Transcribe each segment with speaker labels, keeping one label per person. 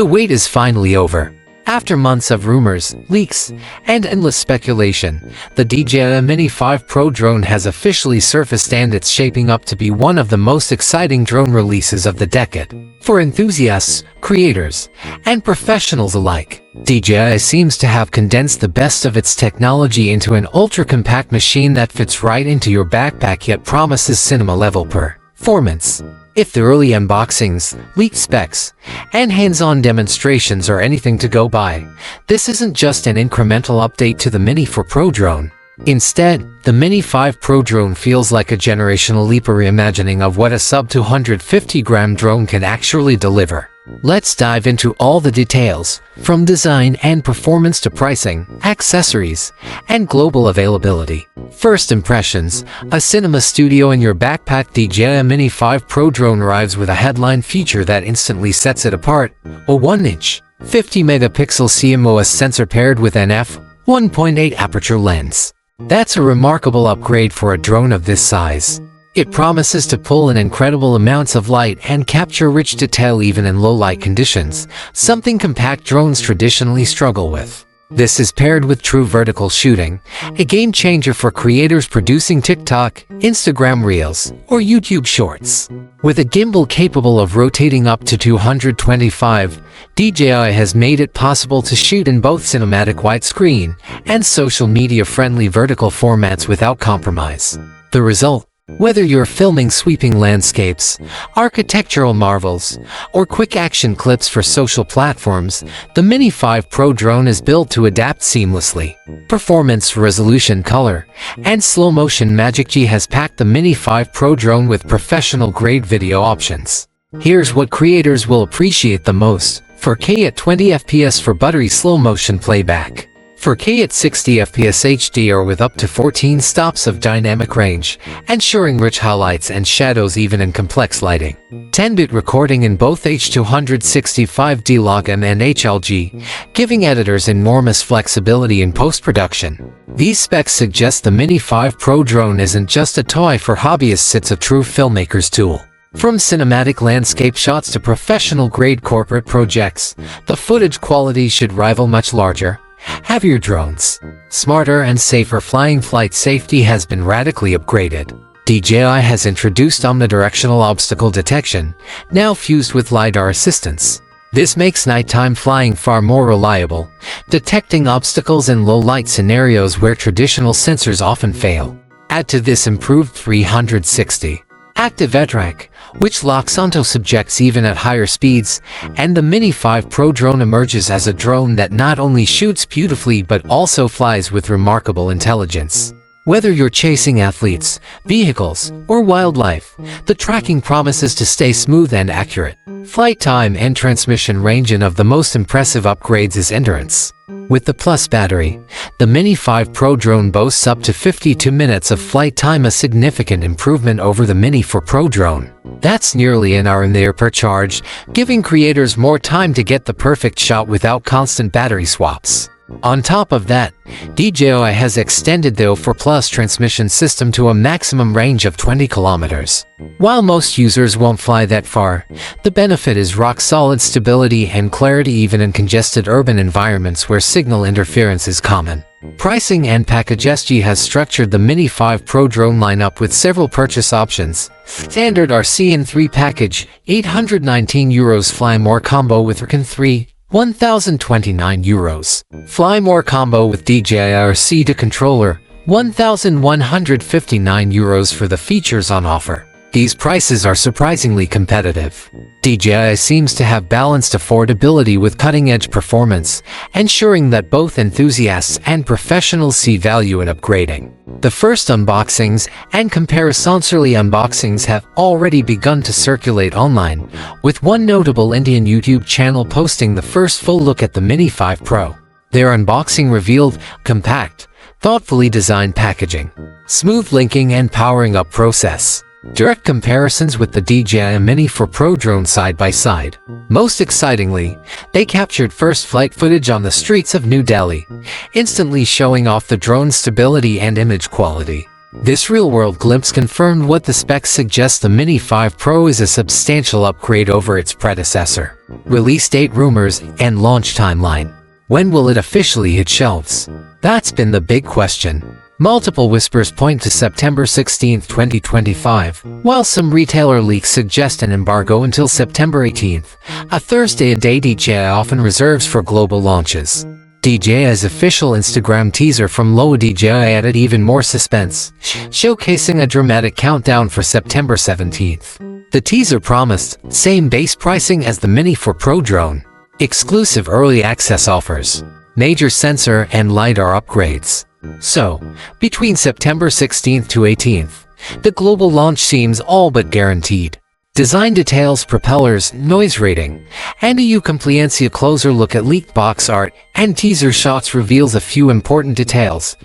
Speaker 1: The wait is finally over. After months of rumors, leaks, and endless speculation, the DJI Mini 5 Pro drone has officially surfaced, and it's shaping up to be one of the most exciting drone releases of the decade. For enthusiasts, creators, and professionals alike, DJI seems to have condensed the best of its technology into an ultra-compact machine that fits right into your backpack yet promises cinema-level performance. If the early unboxings, leaked specs, and hands-on demonstrations are anything to go by, this isn't just an incremental update to the Mini 4 Pro drone. Instead, the Mini 5 Pro drone feels like a generational leap, or reimagining of what a sub-250-gram drone can actually deliver. Let's dive into all the details, from design and performance to pricing, accessories, and global availability. First impressions: a cinema studio in your backpack. DJI Mini 5 Pro drone arrives with a headline feature that instantly sets it apart: a 1-inch, 50-megapixel CMOS sensor paired with an f1.8 aperture lens. That's a remarkable upgrade for a drone of this size. It promises to pull in incredible amounts of light and capture rich detail even in low-light conditions, something compact drones traditionally struggle with. This is paired with true vertical shooting, a game-changer for creators producing TikTok, Instagram Reels, or YouTube Shorts. With a gimbal capable of rotating up to 225, DJI has made it possible to shoot in both cinematic widescreen and social media-friendly vertical formats without compromise. The result: whether you're filming sweeping landscapes, architectural marvels, or quick action clips for social platforms, the Mini 5 Pro drone is built to adapt seamlessly. Performance, resolution, color, and slow-motion magic. DJI has packed the Mini 5 Pro drone with professional-grade video options. Here's what creators will appreciate the most: 4K at 20 FPS for buttery slow-motion playback, 4K at 60 FPS HD or with up to 14 stops of dynamic range, ensuring rich highlights and shadows even in complex lighting. 10-bit recording in both H.265 log and HLG, giving editors enormous flexibility in post-production. These specs suggest the Mini 5 Pro drone isn't just a toy for hobbyists, it's a true filmmaker's tool. From cinematic landscape shots to professional-grade corporate projects, the footage quality should rival much larger, heavier drones. Smarter and safer flying. Flight safety has been radically upgraded. DJI has introduced omnidirectional obstacle detection, now fused with LiDAR assistance. This makes nighttime flying far more reliable, detecting obstacles in low-light scenarios where traditional sensors often fail. Add to this improved 360 active track, which locks onto subjects even at higher speeds, and the Mini 5 Pro drone emerges as a drone that not only shoots beautifully but also flies with remarkable intelligence. Whether you're chasing athletes, vehicles, or wildlife, the tracking promises to stay smooth and accurate. Flight time and transmission range. And of the most impressive upgrades is endurance. With the Plus battery, the Mini 5 Pro drone boasts up to 52 minutes of flight time, a significant improvement over the Mini 4 Pro drone. That's nearly an hour in the air per charge, giving creators more time to get the perfect shot without constant battery swaps. On top of that, DJI has extended the 4 Plus transmission system to a maximum range of 20 kilometers. While most users won't fly that far, the benefit is rock-solid stability and clarity even in congested urban environments where signal interference is common. Pricing and package. DJI has structured the Mini 5 Pro drone lineup with several purchase options. Standard RC-in-3 package, €819. Fly More combo with Recon 3, €1,029. Fly More combo with DJI RC2 controller, €1,159 for the features on offer. These prices are surprisingly competitive. DJI seems to have balanced affordability with cutting-edge performance, ensuring that both enthusiasts and professionals see value in upgrading. The first unboxings and comparisons. Early unboxings have already begun to circulate online, with one notable Indian YouTube channel posting the first full look at the Mini 5 Pro. Their unboxing revealed compact, thoughtfully designed packaging, smooth linking and powering up process, direct comparisons with the DJI Mini 4 Pro drone side by side. Most excitingly, they captured first flight footage on the streets of New Delhi, instantly showing off the drone's stability and image quality. This real-world glimpse confirmed what the specs suggest. The Mini 5 Pro is a substantial upgrade over its predecessor. Release date rumors and launch timeline. When will it officially hit shelves? That's been the big question. Multiple whispers point to September 16, 2025, while some retailer leaks suggest an embargo until September 18, a Thursday, a day DJI often reserves for global launches. DJI's official Instagram teaser from DJI added even more suspense, showcasing a dramatic countdown for September 17th. The teaser promised same base pricing as the Mini 4 Pro drone, exclusive early access offers, major sensor and LiDAR upgrades. So, between September 16th to 18th, the global launch seems all but guaranteed. Design details, propellers, noise rating, and a complete closer look at leaked box art and teaser shots reveals a few important details.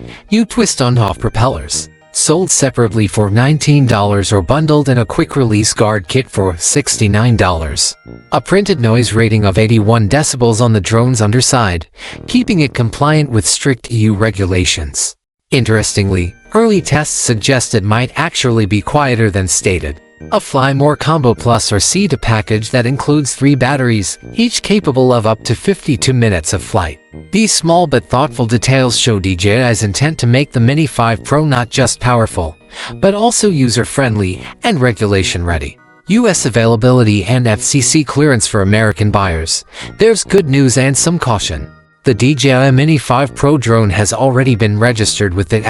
Speaker 1: Twist on-off propellers, sold separately for $19 or bundled in a quick-release guard kit for $69. A printed noise rating of 81 decibels on the drone's underside, keeping it compliant with strict EU regulations. Interestingly, early tests suggest it might actually be quieter than stated. A Fly More Combo Plus or C2 package that includes 3 batteries, each capable of up to 52 minutes of flight. These small but thoughtful details show DJI's intent to make the Mini 5 Pro not just powerful, but also user-friendly and regulation-ready. US availability and FCC clearance for American buyers. There's good news and some caution. The DJI Mini 5 Pro drone has already been registered with the ***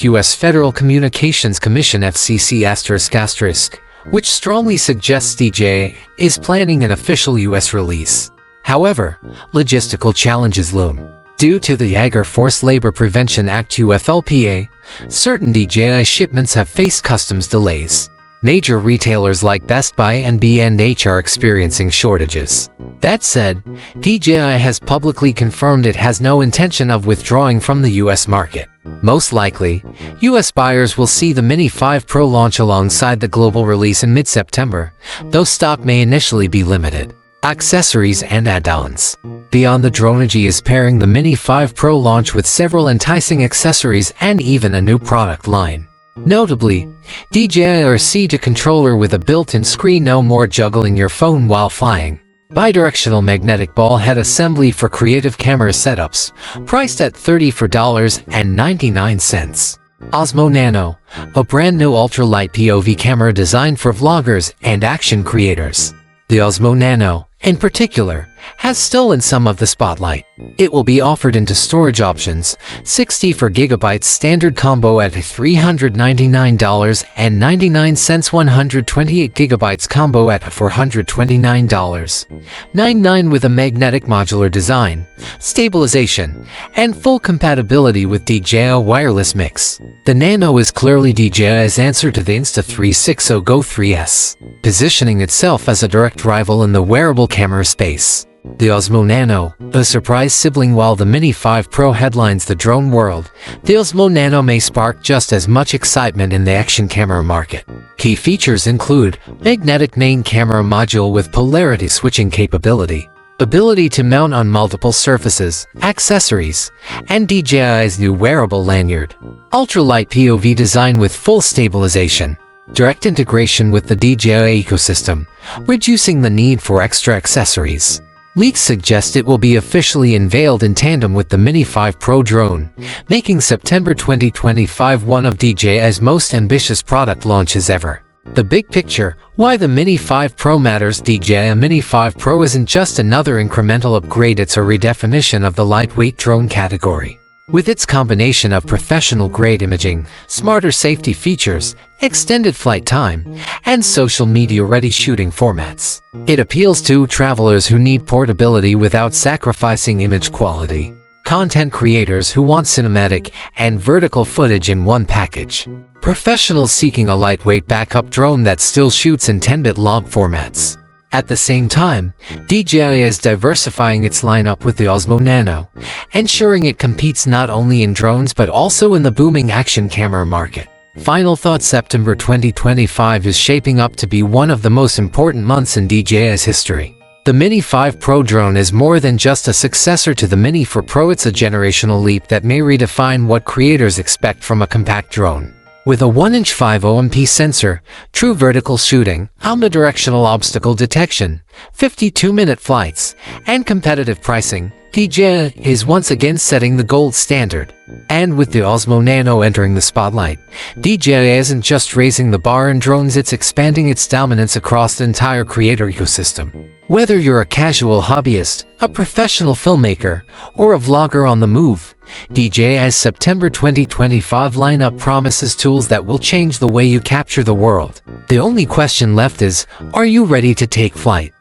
Speaker 1: US Federal Communications Commission FCC***, which strongly suggests DJI is planning an official US release. However, logistical challenges loom. Due to the Agar Forced Labor Prevention Act UFLPA, certain DJI shipments have faced customs delays. Major retailers like Best Buy and B&H are experiencing shortages. That said, DJI has publicly confirmed it has no intention of withdrawing from the US market. Most likely, US buyers will see the Mini 5 Pro launch alongside the global release in mid-September, though stock may initially be limited. Accessories and add-ons. Beyond the Dronegy is pairing the Mini 5 Pro launch with several enticing accessories and even a new product line. Notably, DJI C2 controller with a built-in screen, no more juggling your phone while flying. Bidirectional magnetic ball head assembly for creative camera setups, priced at $34.99. Osmo Nano, a brand new ultralight POV camera designed for vloggers and action creators. The Osmo Nano, in particular, has stolen some of the spotlight. It will be offered into storage options, 64GB standard combo at $399.99, 128GB combo at $429.99 with a magnetic modular design, stabilization, and full compatibility with DJI wireless mix. The Nano is clearly DJI's answer to the Insta360 Go 3S, positioning itself as a direct rival in the wearable camera space. The Osmo Nano, a surprise sibling. While the Mini 5 Pro headlines the drone world, the Osmo Nano may spark just as much excitement in the action camera market. Key features include magnetic main camera module with polarity switching capability, ability to mount on multiple surfaces, accessories, and DJI's new wearable lanyard, ultralight POV design with full stabilization, direct integration with the DJI ecosystem, reducing the need for extra accessories. Leaks suggest it will be officially unveiled in tandem with the Mini 5 Pro drone, making September 2025 one of DJI's most ambitious product launches ever. The big picture, why the Mini 5 Pro matters. DJI Mini 5 Pro isn't just another incremental upgrade, it's a redefinition of the lightweight drone category. With its combination of professional-grade imaging, smarter safety features, extended flight time, and social media-ready shooting formats, it appeals to travelers who need portability without sacrificing image quality, content creators who want cinematic and vertical footage in one package, professionals seeking a lightweight backup drone that still shoots in 10-bit log formats. At the same time, DJI is diversifying its lineup with the Osmo Nano, ensuring it competes not only in drones but also in the booming action camera market. Final thoughts: September 2025 is shaping up to be one of the most important months in DJI's history. The Mini 5 Pro drone is more than just a successor to the Mini 4 Pro. It's a generational leap that may redefine what creators expect from a compact drone. With a 1-inch 5-OMP sensor, true vertical shooting, omnidirectional obstacle detection, 52-minute flights, and competitive pricing, DJI is once again setting the gold standard. And with the Osmo Nano entering the spotlight, DJI isn't just raising the bar in drones, it's expanding its dominance across the entire creator ecosystem. Whether you're a casual hobbyist, a professional filmmaker, or a vlogger on the move, DJI's September 2025 lineup promises tools that will change the way you capture the world. The only question left is, are you ready to take flight?